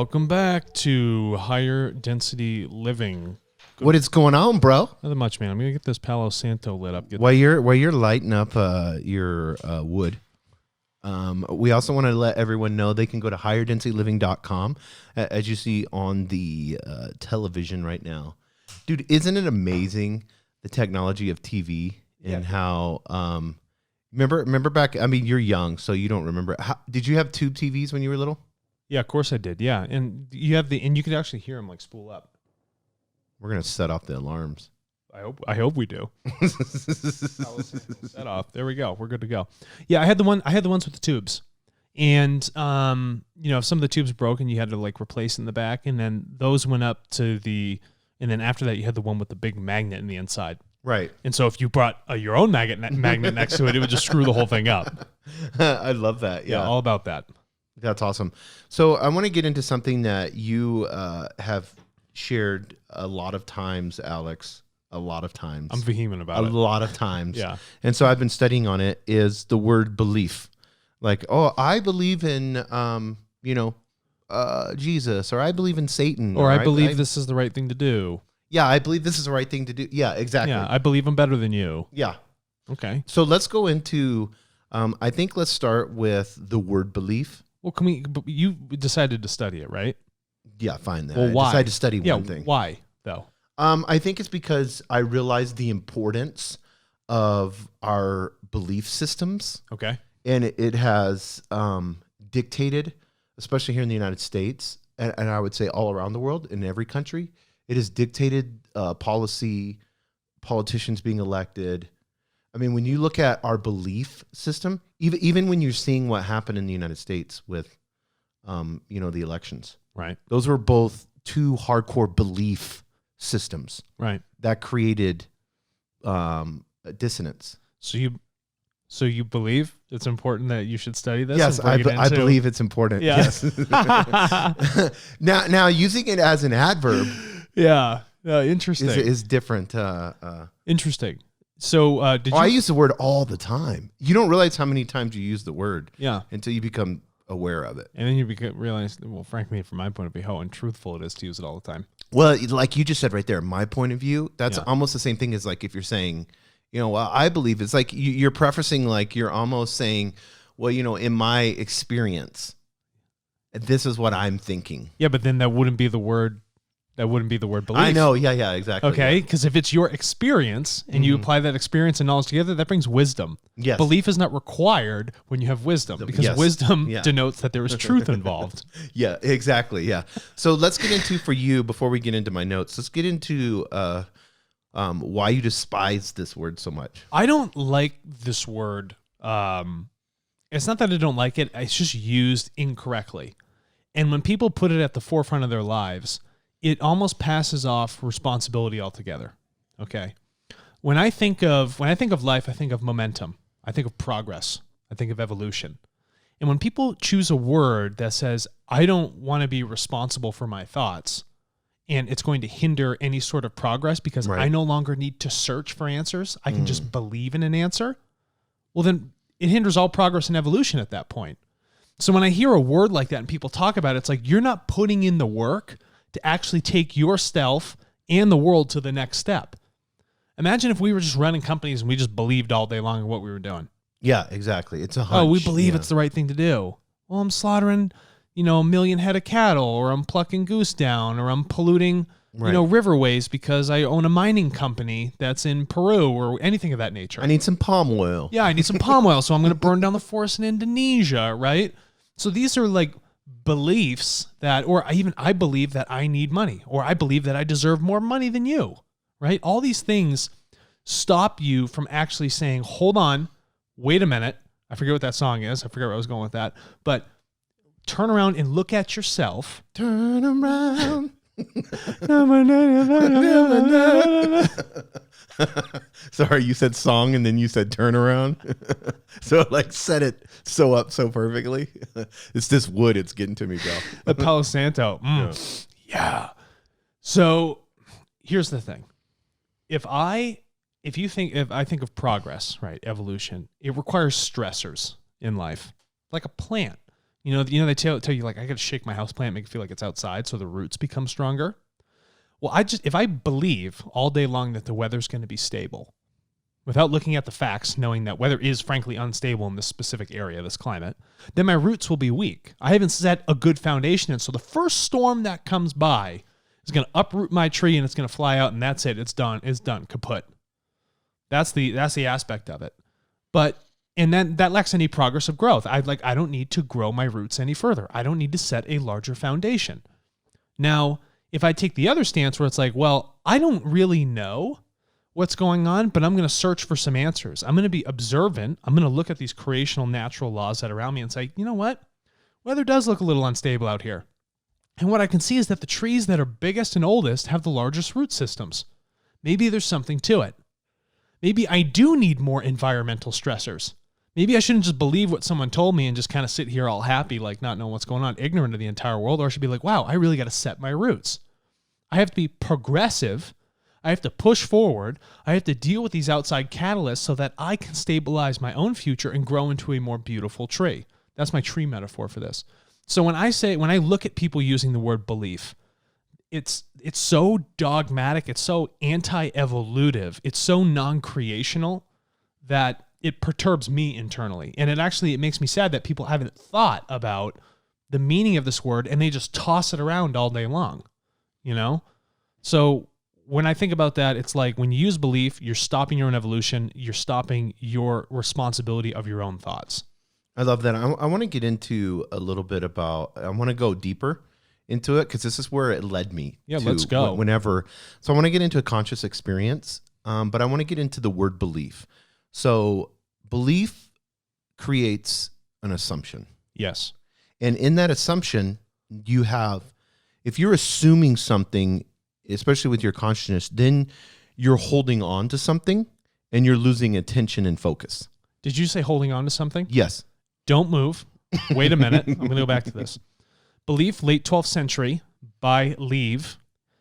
Welcome back to Higher Density Living. What is going on, bro? Nothing much, man. I'm gonna get this Palo Santo lit up. While you're lighting up your wood, we also want to let everyone know they can go to higherdensityliving.com. As you see on the television right now, dude, isn't it amazing the technology of TV and how? Remember back? I mean, you're young, so you don't remember. Did you have tube TVs when you were little? Yeah, of course I did. Yeah, and you could actually hear them like spool up. We're gonna set off the alarms. I hope we do. Set off. There we go. We're good to go. Yeah, I had the ones with the tubes, and if some of the tubes broke and you had to like replace in the back, and then those went up to and then after that you had the one with the big magnet in the inside. Right. And so if you brought your own magnet next to it, it would just screw the whole thing up. I love that. Yeah, all about that. That's awesome. So I want to get into something that you have shared a lot of times, Alex. A lot of times. I'm vehement about it. A lot of times. Yeah. And so I've been studying on it, is the word belief. Like, I believe in, Jesus, or I believe in Satan. Or I believe this is the right thing to do. Yeah, I believe this is the right thing to do. Yeah, exactly. Yeah, I believe I'm better than you. Yeah. Okay. So let's go into, let's start with the word belief. Well, you decided to study it, right? Yeah, fine. Then. Well, why? I decided to study one thing. Why, though? I think it's because I realized the importance of our belief systems. Okay. And it has dictated, especially here in the United States, and I would say all around the world, in every country, it has dictated policy, politicians being elected. I mean, when you look at our belief system, even when you're seeing what happened in the United States with, the elections, right? Those were both two hardcore belief systems, right? That created dissonance. So you believe it's important that you should study this? Yes, I believe it's important. Yeah. Yes. now using it as an adverb, interesting, is different. Interesting. So I use the word all the time. You don't realize how many times you use the word, until you become aware of it, and then you realize, well, frankly, from my point of view, how untruthful it is to use it all the time. Well, like you just said right there, my point of view, that's almost the same thing as like if you're saying, I believe, it's like you're prefacing, like you're almost saying, well, in my experience, this is what I'm thinking. Yeah, but then that wouldn't be the word. That wouldn't be the word belief. I know. Yeah, exactly. Okay, because if it's your experience and you apply that experience and knowledge together, that brings wisdom. Yes. Belief is not required when you have wisdom, because wisdom denotes that there is truth involved. Yeah, exactly. Yeah. So let's get into, for you, before we get into my notes, let's get into why you despise this word so much. I don't like this word. It's not that I don't like it. It's just used incorrectly. And when people put it at the forefront of their lives, it almost passes off responsibility altogether. Okay. When I think of life, I think of momentum. I think of progress. I think of evolution. And when people choose a word that says, I don't want to be responsible for my thoughts, and it's going to hinder any sort of progress because I no longer need to search for answers, I can just believe in an answer, well, then it hinders all progress and evolution at that point. So when I hear a word like that and people talk about it, it's like you're not putting in the work to actually take yourself and the world to the next step. Imagine if we were just running companies and we just believed all day long in what we were doing. Yeah, exactly. It's a hunch. Oh, we believe it's the right thing to do. Well, I'm slaughtering, a million head of cattle, or I'm plucking goose down, or I'm polluting, riverways because I own a mining company that's in Peru, or anything of that nature. I need some palm oil. Yeah, I need some palm oil, so I'm going to burn down the forest in Indonesia, right? So these are like beliefs that, or even I believe that I need money, or I believe that I deserve more money than you, right? All these things stop you from actually saying, hold on, wait a minute. I forget what that song is. I forget where I was going with that, but turn around and look at yourself. Turn around. Sorry, you said song and then you said turn around. So like set it so perfectly. It's this wood, it's getting to me, bro. The Palo Santo. Yeah. So here's the thing. If I think of progress, right, evolution, it requires stressors in life, like a plant. They tell you like I got to shake my houseplant, make it feel like it's outside, so the roots become stronger. Well, if I believe all day long that the weather's going to be stable, without looking at the facts, knowing that weather is frankly unstable in this specific area, this climate, then my roots will be weak. I haven't set a good foundation, and so the first storm that comes by is going to uproot my tree, and it's going to fly out, and that's it. It's done. It's done. Kaput. That's the aspect of it. And then that lacks any progress of growth. I don't need to grow my roots any further. I don't need to set a larger foundation. Now, if I take the other stance where it's like, well, I don't really know what's going on, but I'm going to search for some answers. I'm going to be observant. I'm going to look at these creational natural laws that are around me and say, you know what? Weather does look a little unstable out here. And what I can see is that the trees that are biggest and oldest have the largest root systems. Maybe there's something to it. Maybe I do need more environmental stressors. Maybe I shouldn't just believe what someone told me and just kind of sit here all happy, like not knowing what's going on, ignorant of the entire world, or I should be like, wow, I really got to set my roots. I have to be progressive. I have to push forward. I have to deal with these outside catalysts so that I can stabilize my own future and grow into a more beautiful tree. That's my tree metaphor for this. So when I look at people using the word belief, it's so dogmatic, it's so anti-evolutive, it's so non-creational that it perturbs me internally. And it makes me sad that people haven't thought about the meaning of this word and they just toss it around all day long, So when I think about that, it's like when you use belief, you're stopping your own evolution, you're stopping your responsibility of your own thoughts. I love that. I want to get into a little bit I want to go deeper into it because this is where it led me. Yeah, let's go. So I want to get into a conscious experience, but I want to get into the word belief. So belief creates an assumption. Yes. And in that assumption, if you're assuming something, especially with your consciousness, then you're holding on to something and you're losing attention and focus. Did you say holding on to something? Yes. Don't move. Wait a minute. I'm going to go back to this. Belief, late 12th century, by Leave,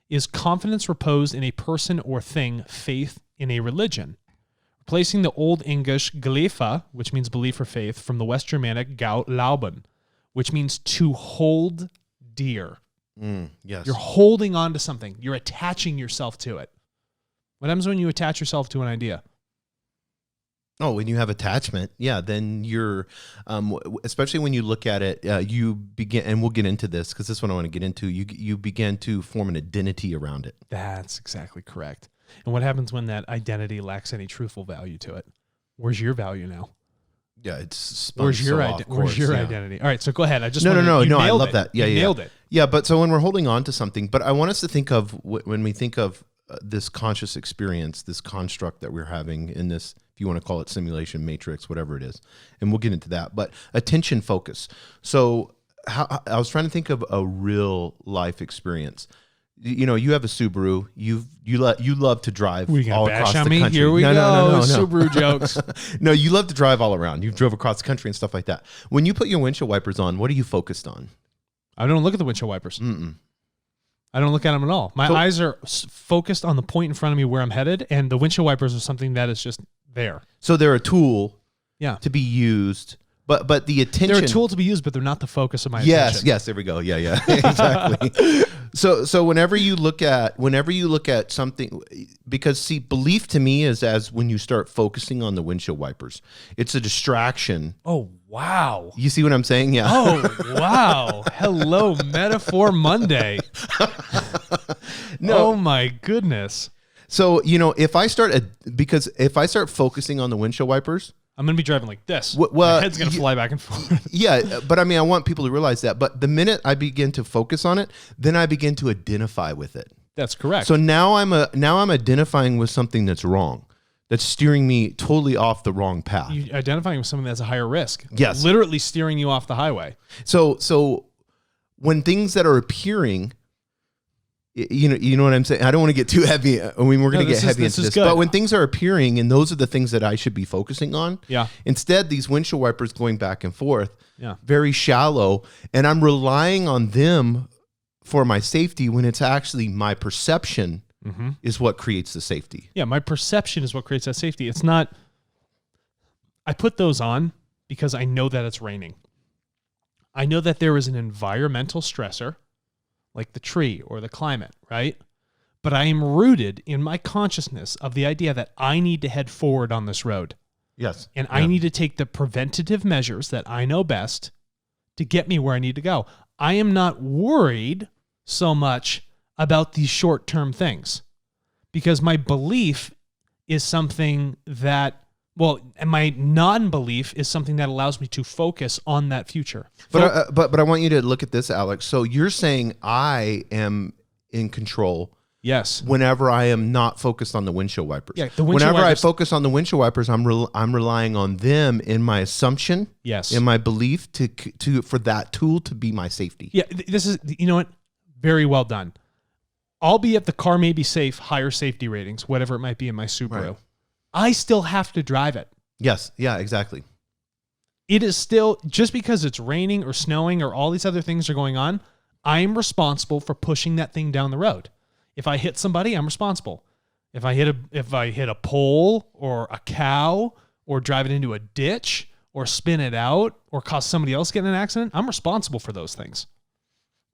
is confidence reposed in a person or thing, faith in a religion. Replacing the Old English gleifa, which means belief or faith, from the West Germanic glauben, which means to hold dear. Yes. You're holding on to something. You're attaching yourself to it. What happens when you attach yourself to an idea? Oh, when you have attachment, then you're, especially when you look at it, you begin, and we'll get into this because this is what I want to get into. You begin to form an identity around it. That's exactly correct. And what happens when that identity lacks any truthful value to it? Where's your value now? Yeah, it's where's your identity? All right, so go ahead. I just no. I love that. Yeah, nailed it. Yeah, but so when we're holding on to something, but I want us to think of when we think of this conscious experience, this construct that we're having in this, if you want to call it simulation, matrix, whatever it is, and we'll get into that. But attention focus. So I was trying to think of a real life experience. You have a Subaru. You love to drive all across the country. Here we go. No. Subaru jokes. No, you love to drive all around. You drove across the country and stuff like that. When you put your windshield wipers on, what are you focused on? I don't look at the windshield wipers. I don't look at them at all. My eyes are focused on the point in front of me where I'm headed, and the windshield wipers are something that is just there. So they're a tool to be used. But the attention... They're a tool to be used, but they're not the focus of my attention. Yes, there we go. Yeah, exactly. So whenever you look at something, because see, belief to me is as when you start focusing on the windshield wipers. It's a distraction. Oh, wow. You see what I'm saying? Yeah. Oh, wow. Hello, Metaphor Monday. No. Oh, my goodness. So, if I start focusing on the windshield wipers, I'm going to be driving like this. My head's going to fly back and forth. Yeah, but I want people to realize that. But the minute I begin to focus on it, then I begin to identify with it. That's correct. So now I'm identifying with something that's wrong, that's steering me totally off the wrong path. You're identifying with something that's a higher risk. Yes. Literally steering you off the highway. So when things that are appearing... You know what I'm saying? I don't want to get too heavy. We're going to get heavy into this. But when things are appearing, and those are the things that I should be focusing on, instead, these windshield wipers going back and forth, very shallow, and I'm relying on them for my safety when it's actually my perception is what creates the safety. Yeah, my perception is what creates that safety. It's not... I put those on because I know that it's raining. I know that there is an environmental stressor, like the tree or the climate, right? But I am rooted in my consciousness of the idea that I need to head forward on this road. Yes. And I need to take the preventative measures that I know best to get me where I need to go. I am not worried so much about these short-term things because my belief is something that, and my non-belief is something that allows me to focus on that future. But I want you to look at this, Alex. So you're saying I am in control. Yes. Whenever I am not focused on the windshield wipers. Yeah, the windshield Whenever wipers. I focus on the windshield wipers, I'm relying on them in my assumption. Yes. In my belief for that tool to be my safety. Yeah, this is, you know what? Very well done. Albeit the car may be safe, higher safety ratings, whatever it might be in my Subaru. Right. I still have to drive it. Yes. Yeah, exactly. It is still, just because it's raining or snowing or all these other things are going on, I am responsible for pushing that thing down the road. If I hit somebody, I'm responsible. If I hit a pole or a cow or drive it into a ditch or spin it out or cause somebody else get in an accident, I'm responsible for those things.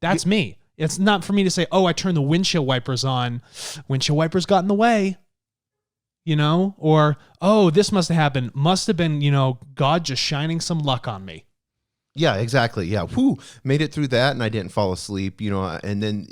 That's me. It's not for me to say, oh, I turned the windshield wipers on. Windshield wipers got in the way. Or, oh, this must have happened. Must have been, God just shining some luck on me. Yeah, exactly. Yeah. Whew, made it through that and I didn't fall asleep, and then,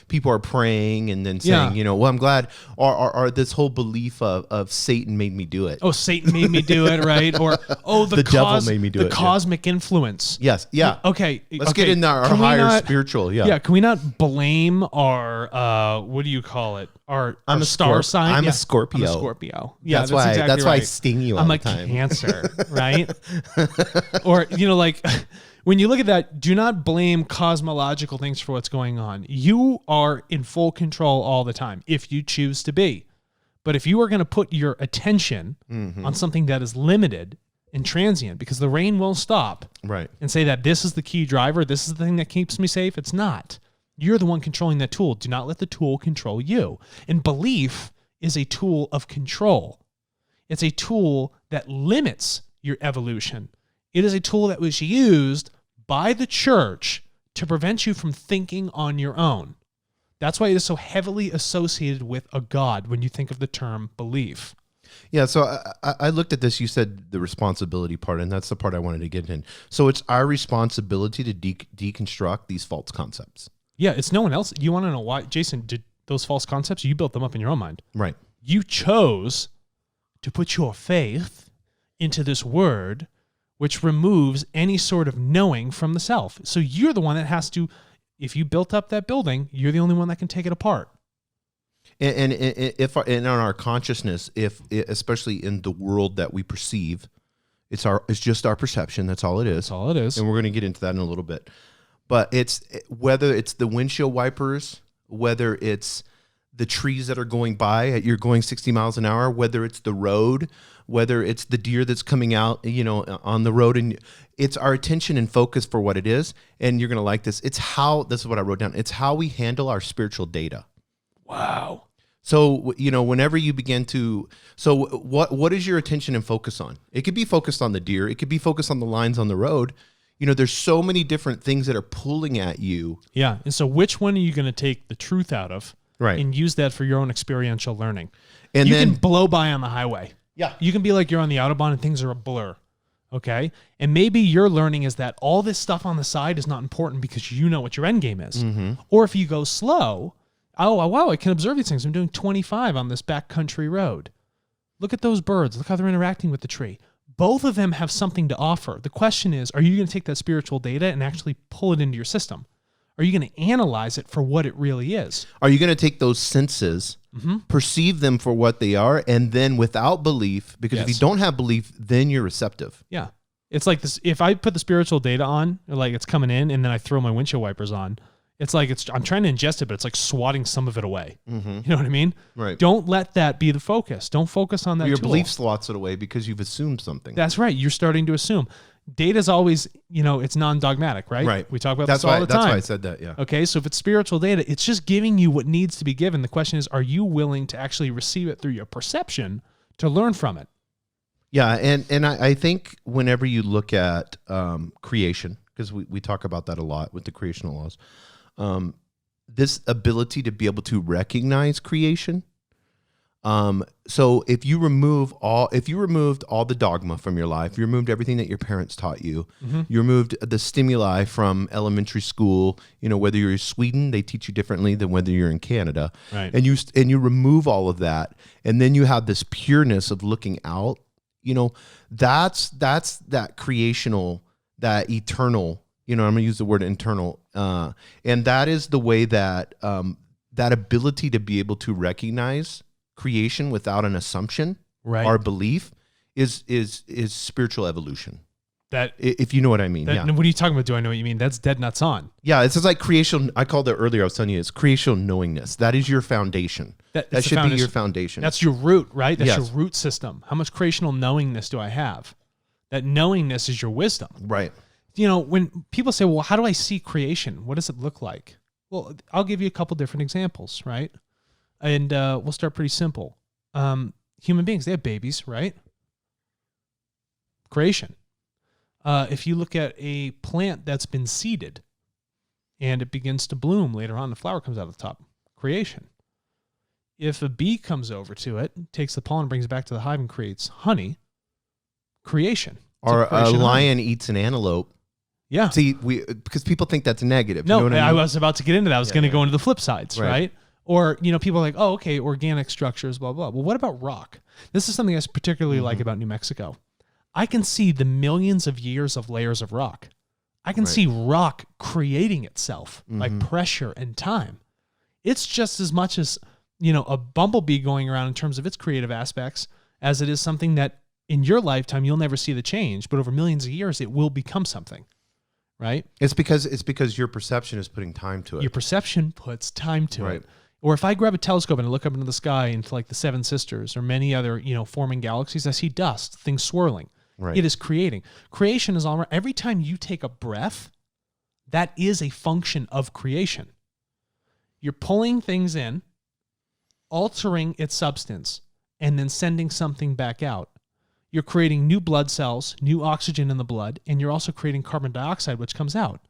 people are praying and then saying, well, I'm glad, or this whole belief of Satan made me do it. Oh, Satan made me do it, right? Or, oh, the devil made me do it. The cosmic influence. Yes. Yeah. Okay. Let's get into our higher spiritual. Yeah. Yeah. Can we not blame our, what do you call it? Our star sign? I'm a Scorpio. I'm a Scorpio. Yeah. That's why exactly I right. sting you all I'm the like time. Cancer, right? Or, when you look at that, do not blame cosmological things for what's going on. You are in full control all the time if you choose to be. But if you are going to put your attention on something that is limited and transient, because the rain won't stop, right, and say that this is the key driver, this is the thing that keeps me safe, it's not. You're the one controlling that tool. Do not let the tool control you. And belief is a tool of control. It's a tool that limits your evolution. It is a tool that was used by the church to prevent you from thinking on your own. That's why it is so heavily associated with a God when you think of the term belief. Yeah, so I looked at this. You said the responsibility part, and that's the part I wanted to get in. So it's our responsibility to deconstruct these false concepts. Yeah, it's no one else. You want to know why? Jason, did those false concepts, you built them up in your own mind. Right. You chose to put your faith into this word, which removes any sort of knowing from the self. So you're the one that has to, if you built up that building, you're the only one that can take it apart. And if in our consciousness, especially in the world that we perceive, it's just our perception. That's all it is. That's all it is. And we're going to get into that in a little bit. But it's whether it's the windshield wipers, whether it's the trees that are going by, you're going 60 miles an hour, whether it's the road, whether it's the deer that's coming out, on the road, and it's our attention and focus for what it is. And you're going to like this. This is what I wrote down. It's how we handle our spiritual data. Wow. So, whenever you begin to, what is your attention and focus on? It could be focused on the deer. It could be focused on the lines on the road. There's so many different things that are pulling at you. Yeah. And so which one are you going to take the truth out of? Right. And use that for your own experiential learning. And you then can blow by on the highway. Yeah. You can be like you're on the Autobahn and things are a blur. Okay. And maybe your learning is that all this stuff on the side is not important because you know what your end game is. Mm-hmm. Or if you go slow, oh, wow, I can observe these things. I'm doing 25 on this backcountry road. Look at those birds. Look how they're interacting with the tree. Both of them have something to offer. The question is, are you going to take that spiritual data and actually pull it into your system? Are you going to analyze it for what it really is? Are you going to take those senses, perceive them for what they are, and then without belief, because if you don't have belief, then you're receptive. Yeah. It's like this. If I put the spiritual data on, like it's coming in, and then I throw my windshield wipers on, it's like I'm trying to ingest it, but it's like swatting some of it away. Mm-hmm. You know what I mean? Right. Don't let that be the focus. Don't focus on that. Your tool. belief swats it away because you've assumed something. That's right. You're starting to assume. Data's always, it's non-dogmatic, right? Right. We talk about this all the time. That's why I said that, yeah. Okay, so if it's spiritual data, it's just giving you what needs to be given. The question is, are you willing to actually receive it through your perception to learn from it? Yeah, and I think whenever you look at creation, because we talk about that a lot with the creational laws. This ability to be able to recognize creation. So if you removed all the dogma from your life, you removed everything that your parents taught you, you removed the stimuli from elementary school, whether you're in Sweden, they teach you differently than whether you're in Canada. Right. And you remove all of that. And then you have this pureness of looking out, that's that creational, that eternal, I'm going to use the word internal. And that is the way that, that ability to be able to recognize creation without an assumption, right, our belief is spiritual evolution. That, if you know what I mean. Yeah. What are you talking about? Do I know what you mean? That's dead nuts on. Yeah. It's just like creation. I called it earlier. I was telling you, it's creational knowingness. That is your foundation. That should be your foundation. That's your root, right? That's yes. your root system. How much creational knowingness do I have? That knowingness is your wisdom. Right. When people say, well, how do I see creation? What does it look like? Well, I'll give you a couple different examples, right? And we'll start pretty simple. Human beings, they have babies, right? Creation. If you look at a plant that's been seeded and it begins to bloom later on, the flower comes out of the top. Creation. If a bee comes over to it, takes the pollen, brings it back to the hive and creates honey, creation. Or a lion eats an antelope. Yeah. See, because people think that's negative. No, you know what I was about to get into that. I was going to go into the flip sides, right? right? Or, people are like, oh, okay, organic structures, blah, blah. Well, what about rock? This is something I particularly like about New Mexico. I can see the millions of years of layers of rock. I can see rock creating itself by pressure and time. It's just as much as, a bumblebee going around in terms of its creative aspects as it is something that in your lifetime, you'll never see the change, but over millions of years, it will become something. Right? It's because your perception is putting time to it. Your perception puts time to it. Or if I grab a telescope and I look up into the sky into like the Seven Sisters or many other, forming galaxies, I see dust, things swirling. Right. It is creating. Creation is all around. Every time you take a breath, that is a function of creation. You're pulling things in, altering its substance, and then sending something back out. You're creating new blood cells, new oxygen in the blood, and you're also creating carbon dioxide, which comes out.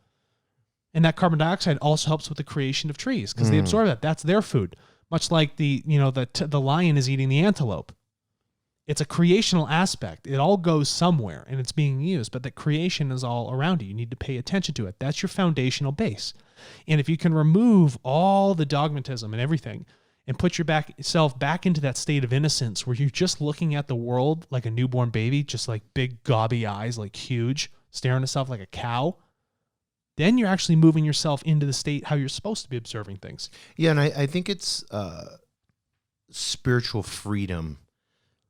And that carbon dioxide also helps with the creation of trees because they absorb that. That's their food. Much like the lion is eating the antelope. It's a creational aspect. It all goes somewhere and it's being used, but the creation is all around you. You need to pay attention to it. That's your foundational base. And if you can remove all the dogmatism and everything and put yourself back into that state of innocence where you're just looking at the world like a newborn baby, just like big gobby eyes, like huge, staring at itself like a cow, then you're actually moving yourself into the state how you're supposed to be observing things. Yeah, and I think it's spiritual freedom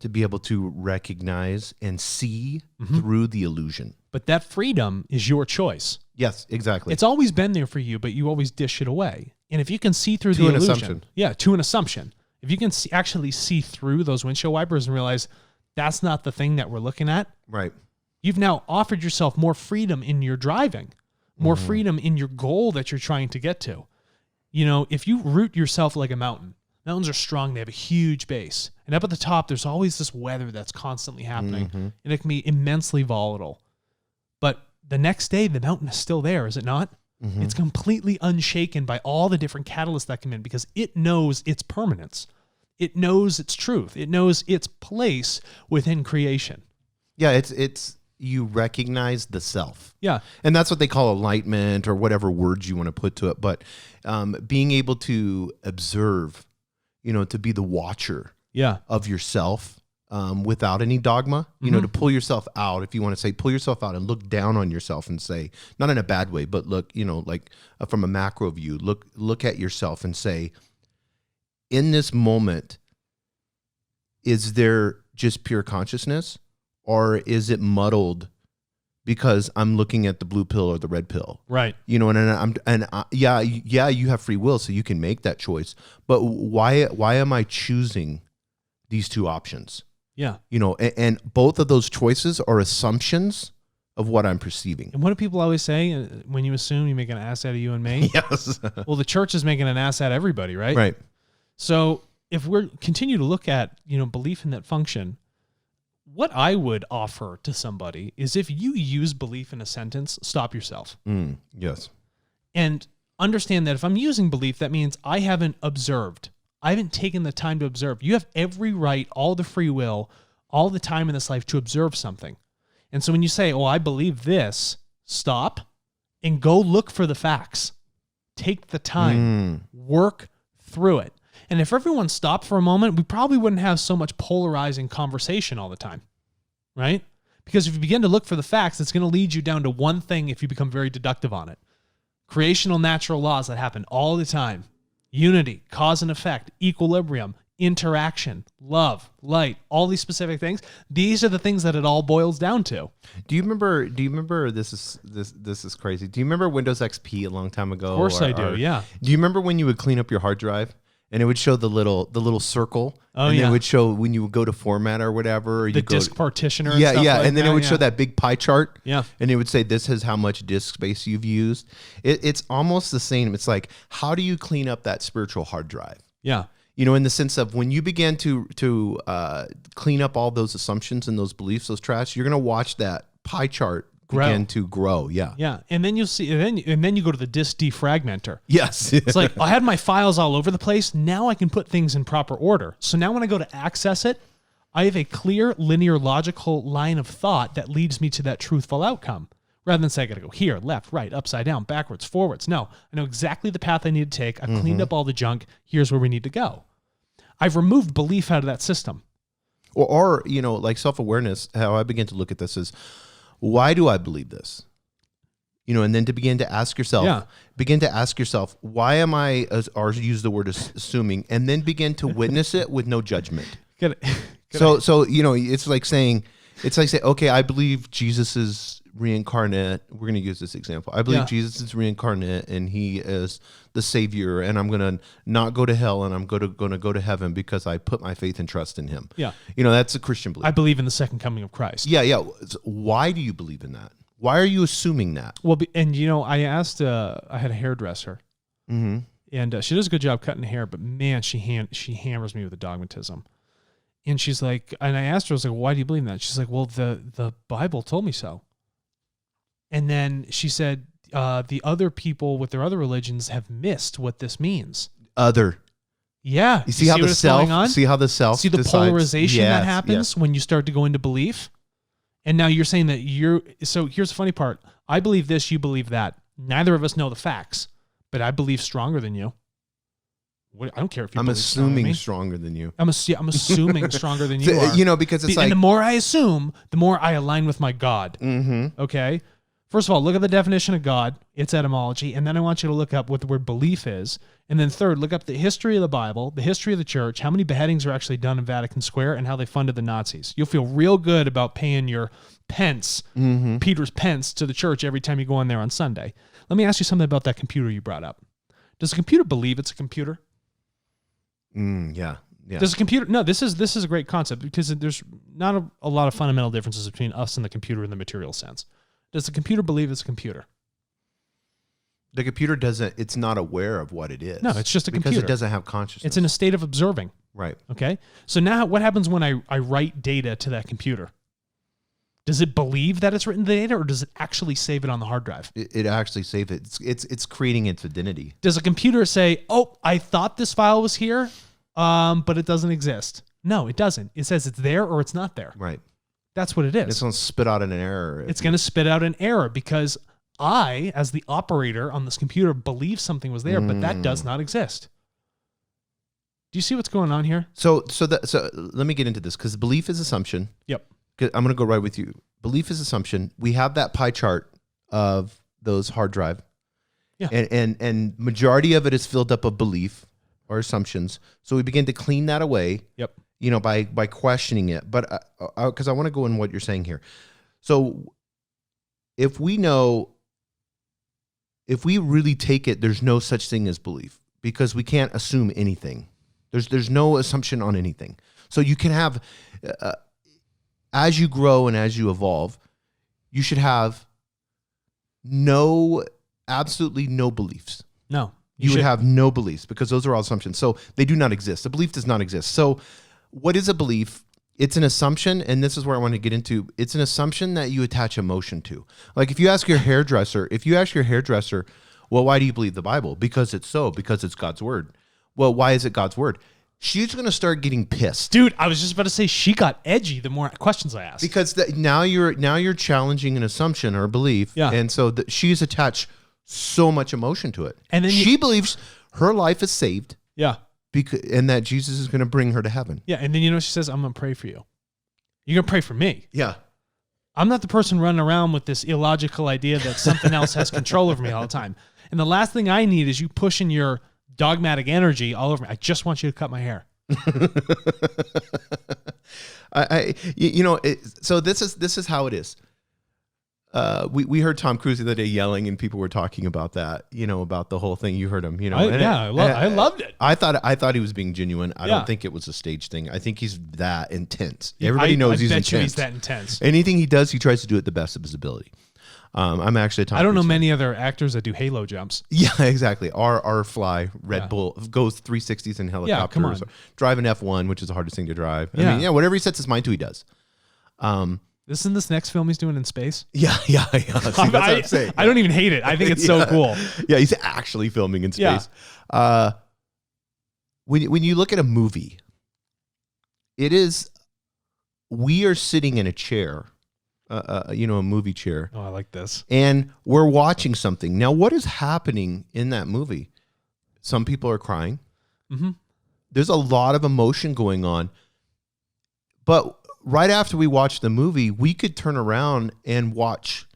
to be able to recognize and see through the illusion. But that freedom is your choice. Yes, exactly. It's always been there for you, but you always dish it away. And if you can see through the illusion, assumption. Yeah, to an assumption. If you can actually see through those windshield wipers and realize that's not the thing that we're looking at, right? You've now offered yourself more freedom in your driving, more freedom in your goal that you're trying to get to. If you root yourself like a mountain, mountains are strong. They have a huge base. And up at the top, there's always this weather that's constantly happening. And it can be immensely volatile. But the next day, the mountain is still there, is it not? It's completely unshaken by all the different catalysts that come in because it knows its permanence. It knows its truth. It knows its place within creation. Yeah, it's you recognize the self. Yeah. And that's what they call enlightenment or whatever words you want to put to it. But being able to observe, to be the watcher of yourself without any dogma, to pull yourself out, if you want to say, pull yourself out and look down on yourself and say, not in a bad way, but look, like from a macro view, look at yourself and say, in this moment, is there just pure consciousness or is it muddled because I'm looking at the blue pill or the red pill? Right. You have free will, so you can make that choice. But why am I choosing these two options? Yeah. And both of those choices are assumptions of what I'm perceiving. And what do people always say? When you assume, you make an ass out of you and me? Yes. Well, the church is making an ass out of everybody, right? Right. So if we continue to look at, belief in that function, what I would offer to somebody is if you use belief in a sentence, stop yourself. Yes. And understand that if I'm using belief, that means I haven't observed. I haven't taken the time to observe. You have every right, all the free will, all the time in this life to observe something. And so when you say, oh, I believe this, stop and go look for the facts. Take the time, work through it. And if everyone stopped for a moment, we probably wouldn't have so much polarizing conversation all the time, right? Because if you begin to look for the facts, it's going to lead you down to one thing if you become very deductive on it. Creational natural laws that happen all the time. Unity, cause and effect, equilibrium, interaction, love, light, all these specific things. These are the things that it all boils down to. Do you remember this is crazy. Do you remember Windows XP a long time ago? Of course I do, yeah. Do you remember when you would clean up your hard drive and it would show the little circle? Oh, and yeah. it would show when you would go to format or whatever. Or The you go disk partitioner and yeah, stuff yeah. like And then that, it would yeah. show that big pie chart. Yeah. And it would say, this is how much disk space you've used. It's almost the same. It's like, how do you clean up that spiritual hard drive? Yeah. You know, in the sense of when you begin to clean up all those assumptions and those beliefs, those trash, you're going to watch that pie chart begin to grow. Yeah. Yeah. And then you'll see, and then you go to the disk defragmenter. Yes. It's like, I had my files all over the place. Now I can put things in proper order. So now when I go to access it, I have a clear, linear, logical line of thought that leads me to that truthful outcome. Rather than say, I got to go here, left, right, upside down, backwards, forwards. No, I know exactly the path I need to take. I've cleaned up all the junk. Here's where we need to go. I've removed belief out of that system. Or you know, like self-awareness, how I begin to look at this is, why do I believe this? You know, and then to begin to ask yourself, why am I, or use the word assuming, and then begin to witness it with no judgment. So, you know, it's like saying, okay, I believe Jesus is reincarnate. We're going to use this example. I believe Jesus is reincarnate and he is the savior, and I'm going to not go to hell, and I'm going to go to heaven because I put my faith and trust in him. Yeah. You know, that's a Christian belief. I believe in the second coming of Christ. Yeah. So why do you believe in that? Why are you assuming that? Well, and you know, I asked, I had a hairdresser, and she does a good job cutting hair, but man, she hammers me with the dogmatism. And she's like, and I asked her, I was like, why do you believe in that? She's like, well, the Bible told me so. And then she said, the other people with their other religions have missed what this means. Yeah. You see how the self, see the decides? polarization that happens when you start to go into belief. And now you're saying that so here's the funny part. I believe this, you believe that. Neither of us know the facts, but I believe stronger than you. I don't care if you. I'm assuming stronger than you. I'm assuming stronger than you are. You know, because it's like, and the more I assume, the more I align with my God. Okay. First of all, look at the definition of God, its etymology, and then I want you to look up what the word belief is. And then third, look up the history of the Bible, the history of the church, how many beheadings are actually done in Vatican Square, and how they funded the Nazis. You'll feel real good about paying your pence, Peter's pence, to the church every time you go in there on Sunday. Let me ask you something about that computer you brought up. Does a computer believe it's a computer? Yeah. Does a computer? No, this is a great concept because there's not a lot of fundamental differences between us and the computer in the material sense. Does the computer believe it's a computer? The computer doesn't, it's not aware of what it is. No, it's just a computer. Because it doesn't have consciousness. It's in a state of observing. Right. Okay? So now what happens when I write data to that computer? Does it believe that it's written the data, or does it actually save it on the hard drive? It actually saves it. It's creating its identity. Does a computer say, oh, I thought this file was here, but it doesn't exist? No, it doesn't. It says it's there or it's not there. Right. That's what it is. It's going to spit out an error. It's going to spit out an error because I, as the operator on this computer, believe something was there, but that does not exist. Do you see what's going on here? So let me get into this, because belief is assumption. Yep. I'm going to go right with you. Belief is assumption. We have that pie chart of those hard drive. Yeah. And majority of it is filled up of belief or assumptions. So we begin to clean that away. Yep. You know, by questioning it. But because I want to go in what you're saying here. So if we really take it, there's no such thing as belief, because we can't assume anything. There's no assumption on anything. So you can have, as you grow and as you evolve, you should have absolutely no beliefs. No. You would have no beliefs, because those are all assumptions. So they do not exist. A belief does not exist. So what is a belief? it's an assumption, and this is where I want to get into. It's an assumption that you attach emotion to. Like if you ask your hairdresser, well, why do you believe the Bible? Because it's God's word. Well, why is it God's word? She's going to start getting pissed. Dude, I was just about to say she got edgy the more questions I asked. Because now you're challenging an assumption or belief. Yeah. And so she's attached so much emotion to it. And then she believes her life is saved. Yeah. And that Jesus is going to bring her to heaven. Yeah. And then she says, I'm going to pray for you. You're going to pray for me. Yeah. I'm not the person running around with this illogical idea that something else has control over me all the time. And the last thing I need is you pushing your dogmatic energy all over me. I just want you to cut my hair. So this is how it is. We heard Tom Cruise the other day yelling, and people were talking about that, about the whole thing. You heard him, I loved it. I thought he was being genuine. I don't think it was a stage thing. I think he's that intense. Everybody knows he's intense. He's that intense. Anything he does, he tries to do it the best of his ability. I'm actually a Tom I don't Cruise know fan. many other actors that do halo jumps. Yeah, exactly. Or fly Red Bull, goes 360s in helicopters. come on. Drive an F1, which is the hardest thing to drive. Yeah. I mean, whatever he sets his mind to, he does. Isn't this next film he's doing in space? Yeah. See, that's what I'm saying. I don't even hate it. I think it's so cool. Yeah, he's actually filming in space. Yeah. When you look at a movie, we are sitting in a chair, a movie chair. Oh, I like this. And we're watching something. Now, what is happening in that movie? Some people are crying. Mm-hmm. There's a lot of emotion going on. But right after we watch the movie, we could turn around and watch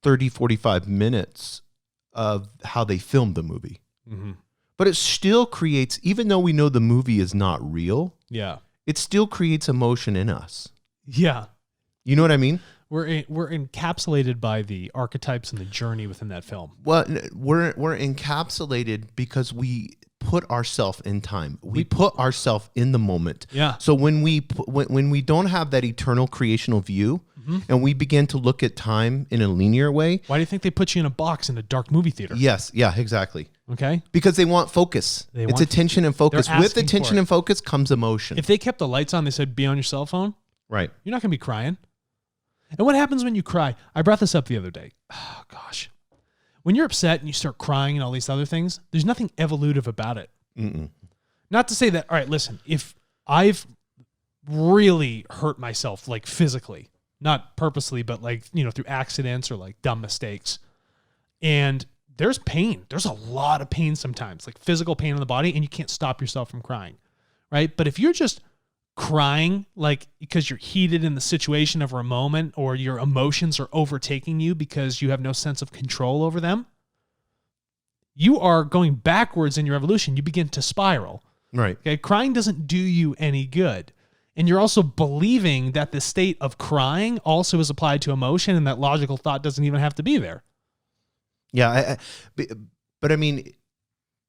30, 45 minutes of how they filmed the movie. Mm-hmm. But it still creates, even though we know the movie is not real, it still creates emotion in us. Yeah. You know what I mean? We're encapsulated by the archetypes and the journey within that film. Well, we're encapsulated because we put ourselves in time. We put ourselves in the moment. Yeah. So when we don't have that eternal creational view, and we begin to look at time in a linear way. Why do you think they put you in a box in a dark movie theater? Yes. Yeah. Exactly. Okay. Because they want focus. It's attention and focus. With attention and focus comes emotion. If they kept the lights on, they said be on your cell phone. Right. You're not going to be crying. And what happens when you cry? I brought this up the other day. Oh, gosh. When you're upset and you start crying and all these other things, there's nothing evolutive about it. Mm-mm. Not to say that, all right, listen, if I've really hurt myself, like physically, not purposely, but like, through accidents or like dumb mistakes, and there's pain. There's a lot of pain sometimes, like physical pain in the body, and you can't stop yourself from crying, right? But if you're just crying like because you're heated in the situation of a moment, or your emotions are overtaking you because you have no sense of control over them, you are going backwards in your evolution. You begin to spiral. Right. Okay. Crying doesn't do you any good. And you're also believing that the state of crying also is applied to emotion, and that logical thought doesn't even have to be there. Yeah. But I mean,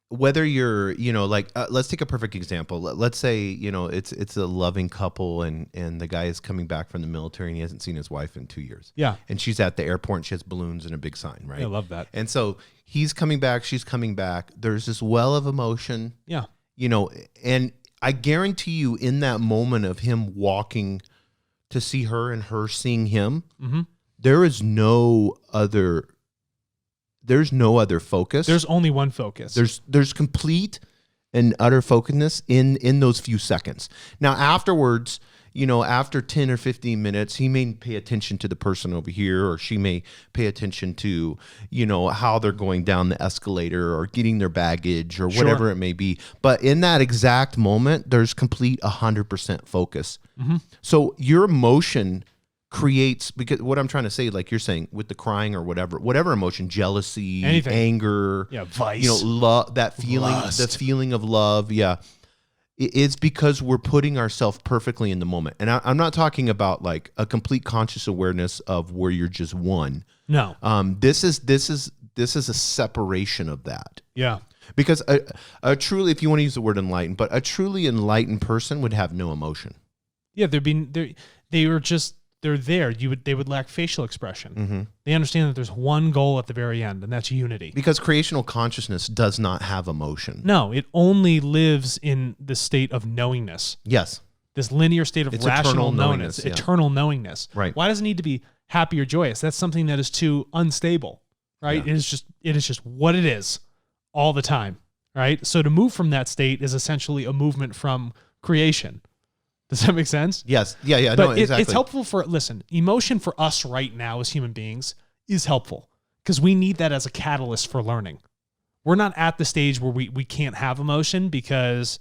whether you're, let's take a perfect example. Let's say, it's a loving couple, and the guy is coming back from the military and he hasn't seen his wife in 2 years. Yeah. And she's at the airport and she has balloons and a big sign, right? I love that. And so he's coming back, she's coming back. There's this well of emotion. Yeah. And I guarantee you, in that moment of him walking to see her and her seeing him, there's no other focus. There's only one focus. There's complete and utter focusedness in those few seconds. Now afterwards, after 10 or 15 minutes, he may pay attention to the person over here, or she may pay attention to, how they're going down the escalator or getting their baggage or whatever it may be. But in that exact moment, there's complete 100% focus. So your emotion creates, because what I'm trying to say, like you're saying with the crying or whatever emotion, jealousy, anything, anger, vice, love, that feeling, lust, the feeling of love. Yeah. It's because we're putting ourselves perfectly in the moment. And I'm not talking about like a complete conscious awareness of where you're just one. No. This is a separation of that. Yeah. Because a truly, if you want to use the word enlightened, but a truly enlightened person would have no emotion. Yeah, they're there. They would lack facial expression. They understand that there's one goal at the very end, and that's unity. Because creational consciousness does not have emotion. No, it only lives in the state of knowingness. Yes. this linear state of It's rational eternal knowingness, knowingness, yeah. eternal knowingness. Right. Why does it need to be happy or joyous? That's something that is too unstable, right? Yeah. It is just what it is all the time, right? So to move from that state is essentially a movement from creation. Does that make sense? Yes. Yeah. But No, exactly. it's helpful listen, emotion for us right now as human beings is helpful because we need that as a catalyst for learning. We're not at the stage where we can't have emotion because,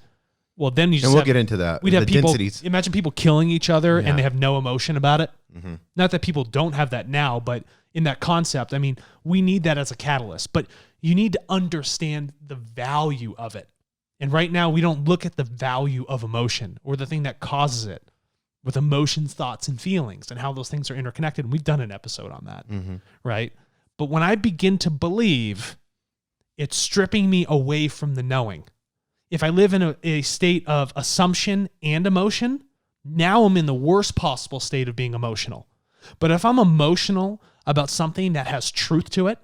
well, then you just And we'll get into that. We'd have the people, densities. imagine people killing each other Yeah. and they have no emotion about it. Mm-hmm. Not that people don't have that now, but in that concept, I mean, we need that as a catalyst, but you need to understand the value of it. And right now we don't look at the value of emotion or the thing that causes it with emotions, thoughts, and feelings and how those things are interconnected. And we've done an episode on that, right? But when I begin to believe, it's stripping me away from the knowing. If I live in a state of assumption and emotion, now I'm in the worst possible state of being emotional. But if I'm emotional about something that has truth to it,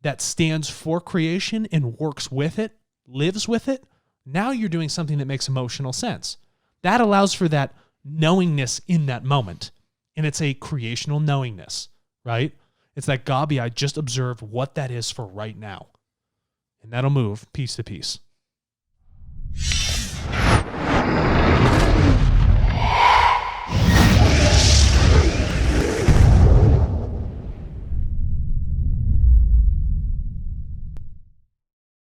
that stands for creation and works with it, lives with it, now you're doing something that makes emotional sense. That allows for that knowingness in that moment. And it's a creational knowingness, right? It's that Gabi, I just observed what that is for right now. And that'll move piece to piece.